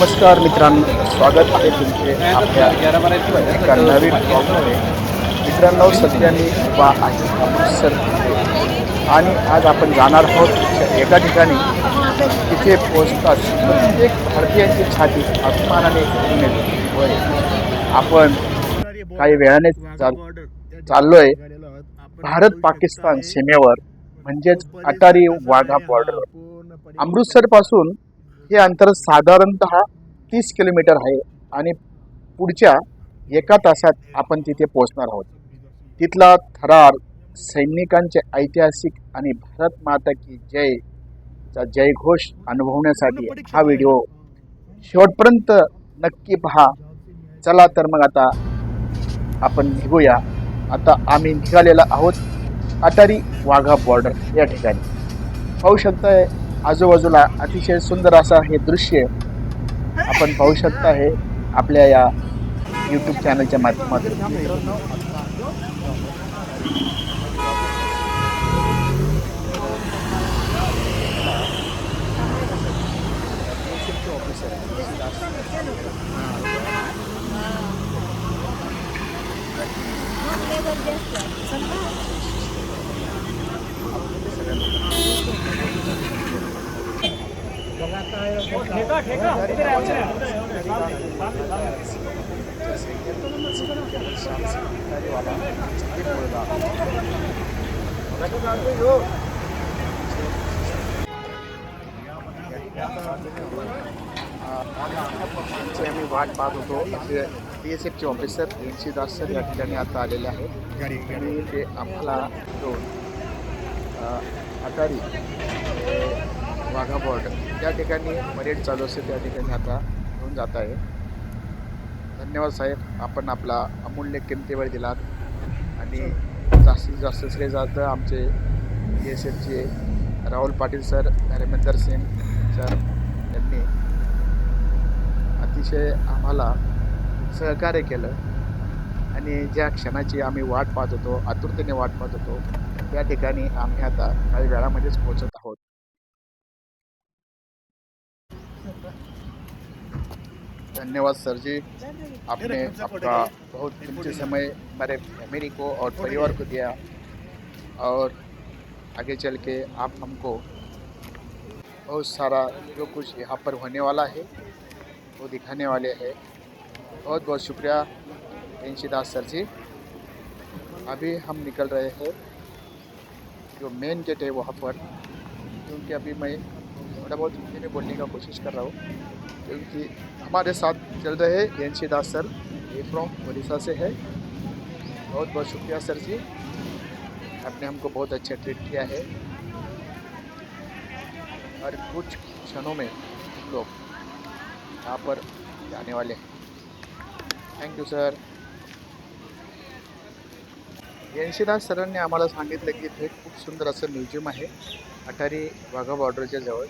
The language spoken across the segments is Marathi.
नमस्कार मित्रांनो, स्वागत आहे तुमचे आपल्या एका नवीन ब्लॉगमध्ये. मित्रांनो, सध्या मी उभा आहे अमृतसर आणि आज आपण जाणार आहोत एका ठिकाणी. तिथे पोहोचताच प्रत्येक भारतीयांची छाती अभिमानाने भरून येते. होय, आपण काही वेळाने चाललोय भारत पाकिस्तान सीमेवर, म्हणजेच अटारी वाघा बॉर्डर. अमृतसर पासून हे अंतर साधारणतः 30 किलोमीटर आहे आणि पुढच्या एका तासात आपण तिथे पोहोचणार आहोत. तिथला थरार, सैनिकांचे ऐतिहासिक आणि भारत माता की जय चा जयघोष अनुभवण्यासाठी हा व्हिडिओ शेवटपर्यंत नक्की पहा. चला तर मग आता आपण निघूया. आता आम्ही निघालेला आहोत अटारी वाघा बॉर्डर या ठिकाणी. पाहू शकताय आजूबाजूला अतिशय सुंदर असा हे दृश्य आपण पाहू शकता हे आपल्या या यूट्यूब चॅनलच्या माध्यमातून. आम्ही वाट पाहत होतो. BSFचे ऑफिसर एनसी दास सर या ठिकाणी आता आलेले आहेत आणि ते आम्हाला अटारी वाघा बॉर्डर त्या ठिकाणी परेड चालू असते त्या ठिकाणी आता घेऊन जात आहे. धन्यवाद साहेब, आपण आपला अमूल्य किमती वेळ दिलात आणि जास्तीत जास्त श्रेय जातं आमचे BSFचे राहुल पाटील सर, धर्मेंद्र सिंग सर यांनी अतिशय आम्हाला सहकार्य केलं आणि ज्या क्षणाची आम्ही वाट पाहत होतो, आतुरतेने वाट पाहत होतो, त्या ठिकाणी आम्ही आता काही वेळामध्येच पोहोचत आहोत. धन्यवाद सर जी, आपने आपका बहुत कीमती समय हमारे फैमिली को और परिवार को दिया और आगे चल के आप हमको बहुत सारा जो कुछ यहाँ पर होने वाला है वो दिखाने वाले हैं. बहुत बहुत शुक्रिया एनसी दास सर जी. अभी हम निकल रहे हैं जो मेन गेट है वहाँ पर, क्योंकि अभी मैं थोड़ा बहुत हिंदी में बोलने का कोशिश कर रहा हूँ क्योंकि हमारे साथ चल रहे हैं एनसी दास सर, ये फ्रॉम उड़ीसा से है. बहुत बहुत शुक्रिया सर जी, आपने हमको बहुत अच्छा ट्रीट किया है और कुछ क्षणों में हम लोग यहाँ पर जाने वाले हैं. Thank you sir. NC Das सरांनी आम्हाला सांगितलं की इथे खूप सुंदर असं म्युझियम आहे अटारी वाघा बॉर्डरच्या जवळ.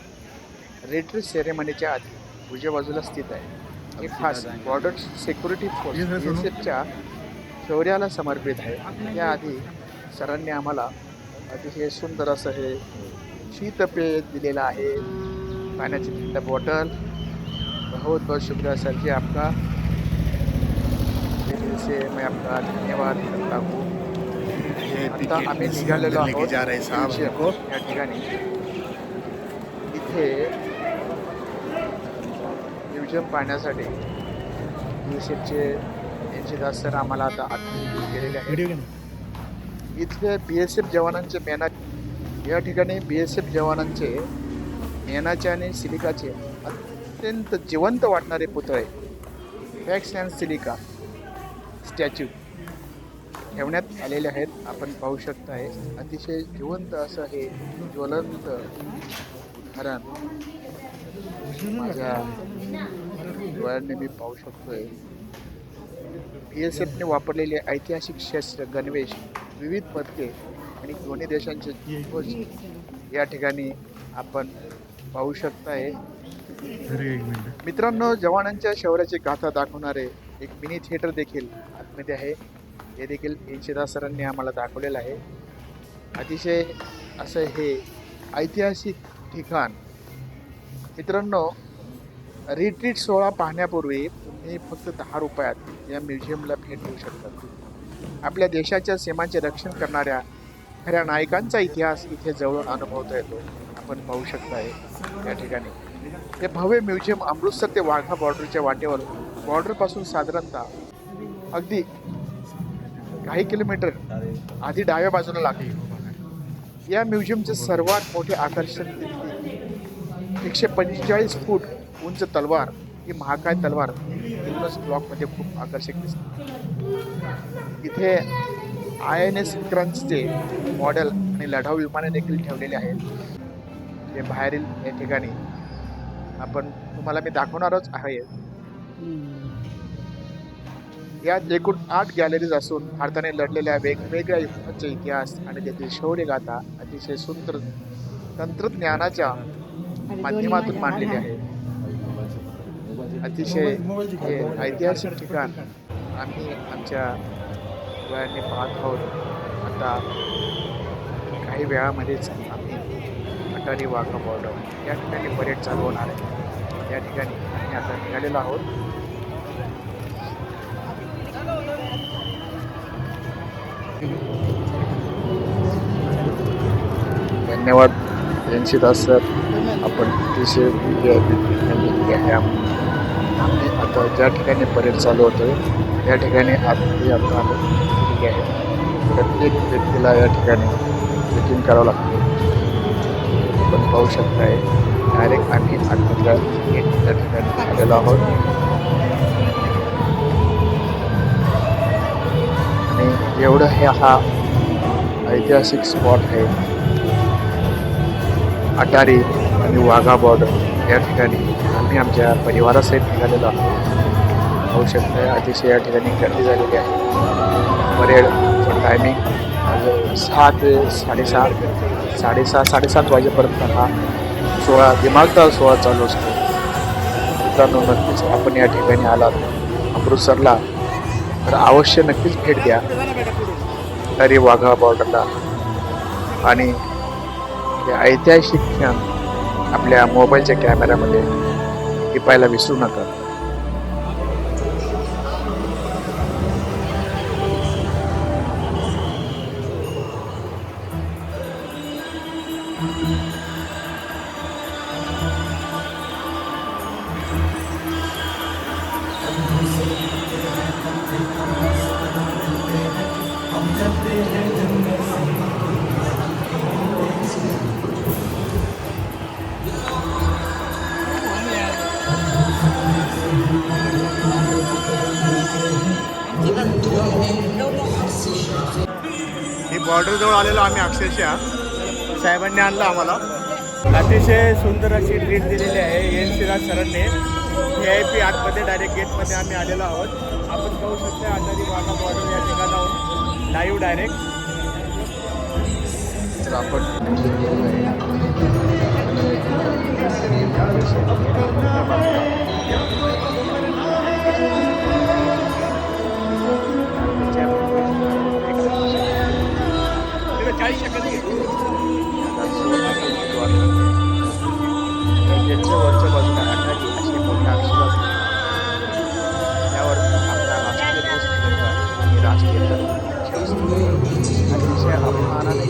रिट्रीट सेरेमनीच्या आधी उजव्या बाजूला स्थित आहे. हे खास बॉर्डर सिक्युरिटी फोर्स BSFच्या शौर्याला समर्पित आहे. त्याआधी सरांनी आम्हाला अतिशय सुंदर असं हे शीतपेय दिलेलं आहे, पाण्याची थंड बॉटल. बहुत बहुत शुक्रिया सर जी आपका. दिल से मैं आपका धन्यवाद करता हूँ. आता आम्ही निघालेलो आहोत या ठिकाणी. इथे म्युझियम पाहण्यासाठी BSFचे एनसी दास सर आम्हाला आता आत गेलेले आहेत. इथले BSF जवानांचे या ठिकाणी BSF जवानांचे मेणाचे आणि सिलिकाचे अत्यंत जिवंत वाटणारे पुतळे, फॅक्स अँड सिलिका स्टॅच्यू ठेवण्यात आलेले आहेत. आपण पाहू शकताय अतिशय जिवंत असं हे ज्वलंत उदाहरण माझ्या डोळ्यांनी मी पाहू शकतोय. BSFने वापरलेले ऐतिहासिक शस्त्र, गणवेश, विविध पदके आणि दोन्ही देशांचे ध्वज या ठिकाणी आपण पाहू शकताय. मित्रांनो, जवानांच्या शौर्याची गाथा दाखवणारे एक मिनी थिएटर देखील आतमध्ये आहे. हे देखील एनसी दास सरांनी आम्हाला दाखवलेलं आहे. अतिशय असं हे ऐतिहासिक ठिकाण. मित्रांनो, रिट्रीट सोहळा पाहण्यापूर्वी तुम्ही फक्त 10 रुपयात या म्युझियमला भेट देऊ शकता. आपल्या देशाच्या सीमांचे रक्षण करणाऱ्या खऱ्या नायकांचा इतिहास इथे जवळून अनुभवता येतो. आपण पाहू शकता या ठिकाणी हे भव्य म्युझियम अमृतसर ते वाघा बॉर्डरच्या वाटेवर बॉर्डरपासून साधारणतः अगदी काही किलोमीटर आधी डाव्या बाजूला लागले. या म्युझियमचे सर्वात मोठे आकर्षण 145 फूट उंच तलवार. ही महाकाय तलवार ब्लॉक ब्लॉकमध्ये खूप आकर्षक दिसते. इथे INS विक्रांतचे मॉडेल आणि लढाऊ विमाने देखील ठेवलेले आहेत. ते बाहेरील या ठिकाणी आपण तुम्हाला मी दाखवणारच आहे. यात एकूण 8 गॅलरीज असून भारताने लढलेल्या वेगवेगळ्या युद्धांचे इतिहास आणि त्यातील शौर्य गाथा अतिशय सुंदर तंत्रज्ञानाच्या माध्यमातून मांडलेली आहे. अतिशय हे ऐतिहासिक ठिकाण आम्ही आमच्या डोळ्यांनी पाहत आहोत. आता काही वेळामध्येच आम्ही अटारी वाघा बॉर्डर या ठिकाणी परेड चालू होणार आहे. या ठिकाणी आम्ही आता निघालेलो आहोत. धन्यवाद रणजितदास सर, आपण अतिशय आम्ही आता ज्या ठिकाणी परेड चालू होतोय या ठिकाणी आतमध्ये आता आलो आहे. प्रत्येक व्यक्तीला या ठिकाणी चेकिंग करावं लागते. आपण पाहू शकताय डायरेक्ट आम्ही आतमधल्या त्या ठिकाणी आलेलो आहोत. आणि एवढं हा ऐतिहासिक स्पॉट आहे अटारी आणि वाघा बॉर्डर. या ठिकाणी आम्ही आमच्या परिवारासहित निघालेलो आहोत. पाहू शकता अतिशय या ठिकाणी गर्दी झालेली आहे. परेडचं टायमिंग 6 ते 6:30 साडेसात वाजेपर्यंत हा सोहळा दिमागदार सोहळा चालू असतो. मित्रांनो, नक्कीच आपण या ठिकाणी आलात अमृतसरला तर अवश्य नक्कीच भेट द्या अटारी वाघा बॉर्डरला. आणि हे ऐतिहासिक क्षण आपल्या मोबाईलच्या कॅमेऱ्यामध्ये टिपायला विसरू नका. ही बॉर्डर जवळ आलेलो आम्ही अक्षरशः साहेबांनी आणलं आम्हाला. अतिशय सुंदर अशी ट्रीट दिलेली आहे रणजितदास सरांनी. VIP आतमध्ये डायरेक्ट गेटमध्ये आम्ही आलेलो आहोत. आपण पाहू शकता अटारी वाघा बॉर्डर या ठिकाणाहून लाईव्ह डायरेक्ट. तर आपण गेटच्या वरच्या बाजूला अटारी अशी मोठ्या अक्षरात त्यावर आपला राष्ट्रीय ध्वज फडकला आणि राष्ट्रीय अतिशय अभिमानाने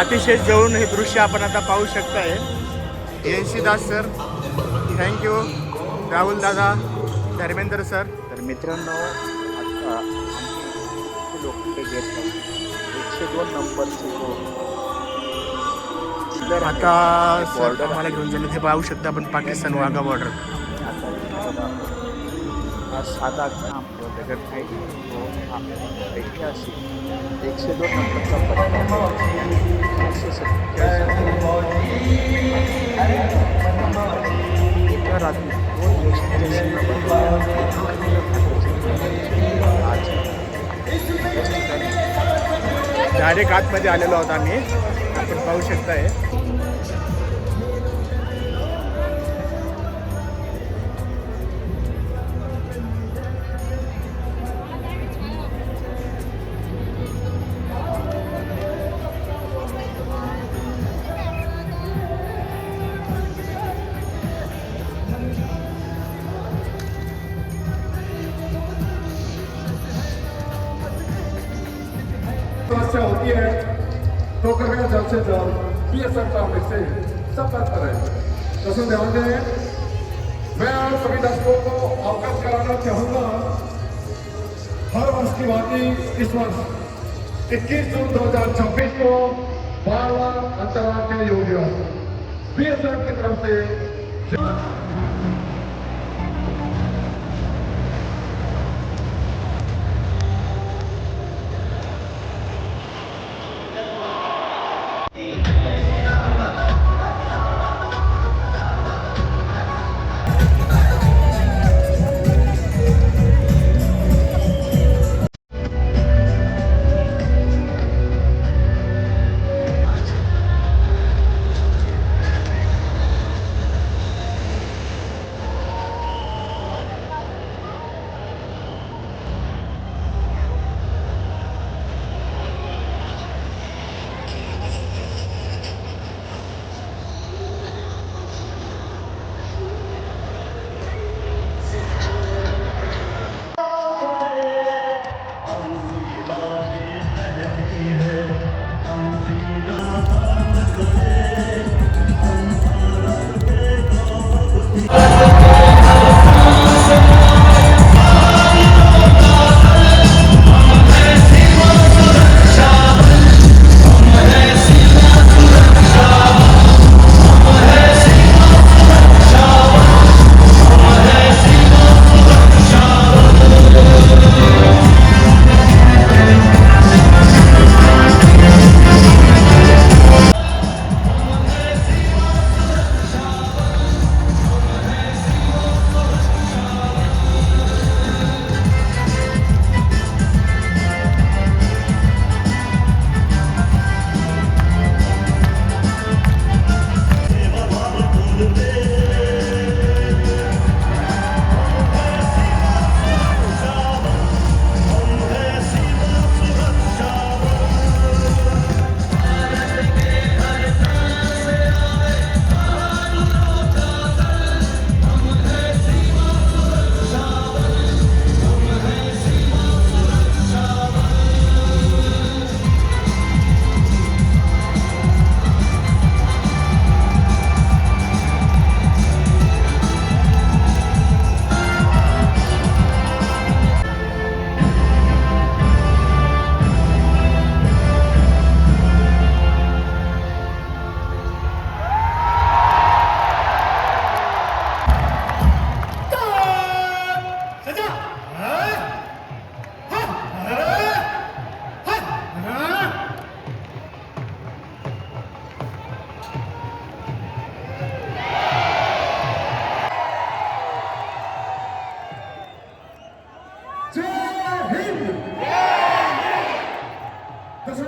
अतिशय जवळून हे दृश्य आपण आता पाहू शकताय. रणजितदास सर, थँक्यू. राहुल दादा, धर्मेंद्र सर. तर मित्रांनो, आता आम्ही लोखंडी गेट 102 नंबरचे आता सर आम्हाला घेऊन गेले. हे पाहू शकता आपण पाकिस्तान वाघा बॉर्डर. हा साधा काम दगड नाही, तो ऐतिहासिक 102 नंबरचा पट्टा 1947 एका रात्री 2 देशांच्या सीमा आज डायरेक्ट आतमध्ये आलेलो आहोत आम्ही. आपण पाहू शकताय से होती है तो कृपया जल्द से जल्द BSF ऑफिस से संपर्क करें। तो सर ध्यान दें, मैं आप सभी दर्शकों को अवगत कराना चाहूँगा, हर वर्ष की भांति इस वर्ष 21 जून 2026 को बाल अंतर्राष्ट्रीय योग दिवस BSF की तरफ से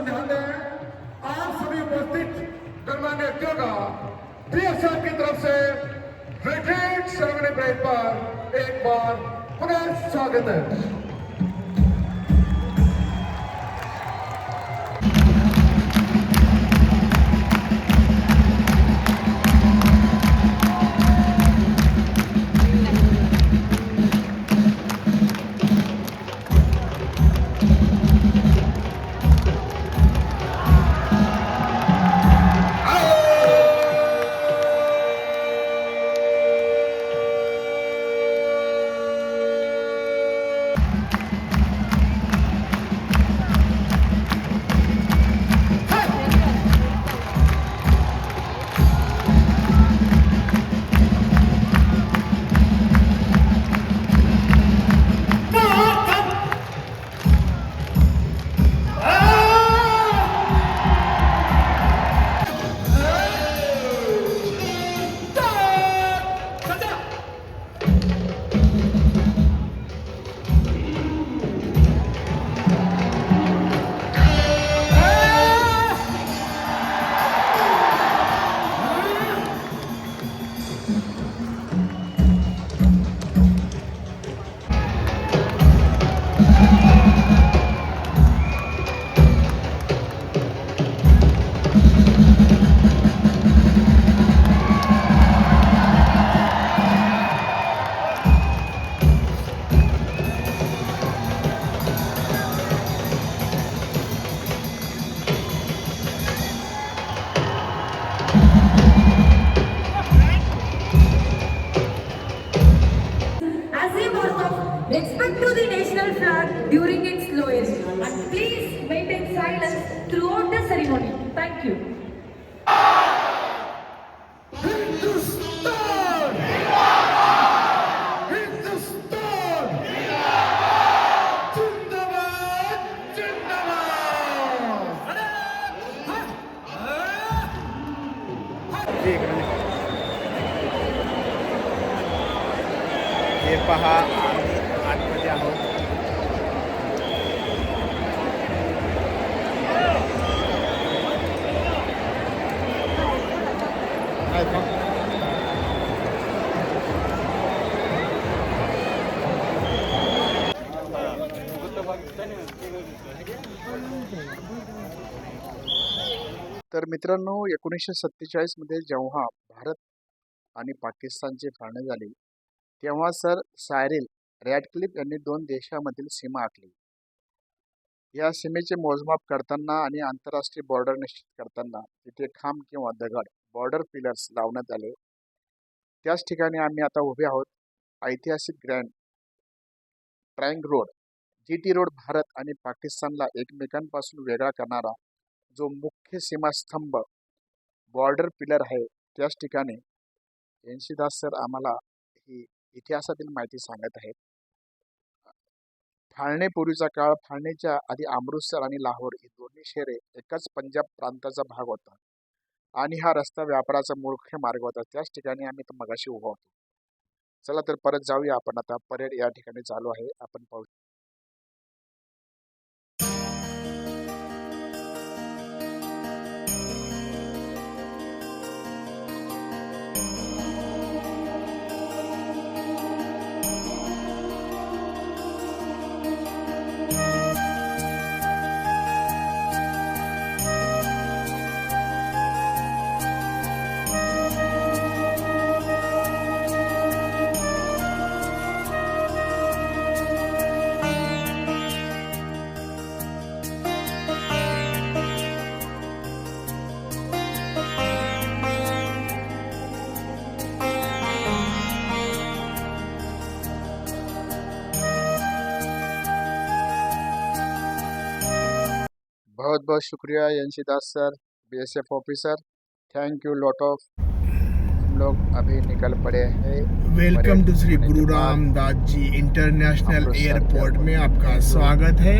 ध्यान दें, आप सभी उपस्थित गणमान्य व्यक्तियों का BSF की तरफ से रिट्रीट सेरेमनी परेड पर एक बार पुनः स्वागत है। हिंदुस्तान हिंदुस्तान जिंदाबाद जिंदाबाद हे पहा आम्ही आतमध्ये आहोत. तर मित्रांनो 1947 मध्ये जेव्हा भारत आणि पाकिस्तानची फाळणी झाली तेव्हा सर सायरिल रॅडक्लिफ यांनी दोन देशामधील सीमा आखली. या सीमेचे मोजमाप करताना आणि आंतरराष्ट्रीय बॉर्डर निश्चित करताना तिथे खांब किंवा दगड बॉर्डर पिलर्स लावण्यात आले. त्याच ठिकाणी आम्ही आता उभे आहोत. ऐतिहासिक grand tank road GT road Bharat आणि पाकिस्तानला एकमेकांपासून वेगळा करणारा जो मुख्य सीमास्तंभ बॉर्डर पिलर आहे त्याच ठिकाणी एनसीदास सर आम्हाला ही इतिहासातील माहिती सांगत आहेत. फाळणीपूर्वीचा काळ, फाळणीच्या आधी अमृतसर आणि लाहोर ही दोन्ही शहरे एकाच पंजाब प्रांताचा भाग होता आणि हा रस्ता व्यापाराचा मुख्य मार्ग होता. त्याच ठिकाणी आम्ही तर मगाशी उभा होतो. चला तर परत जाऊया आपण. आता परेड या ठिकाणी चालू आहे, आपण पाहू. बहुत बहुत शुक्रिया एनसीदास sir, BSF officer. Thank you lot of. हम लोग अभी निकल पड़े हैं. Welcome to Shri Guru Ramdas ji international airport में आपका स्वागत है.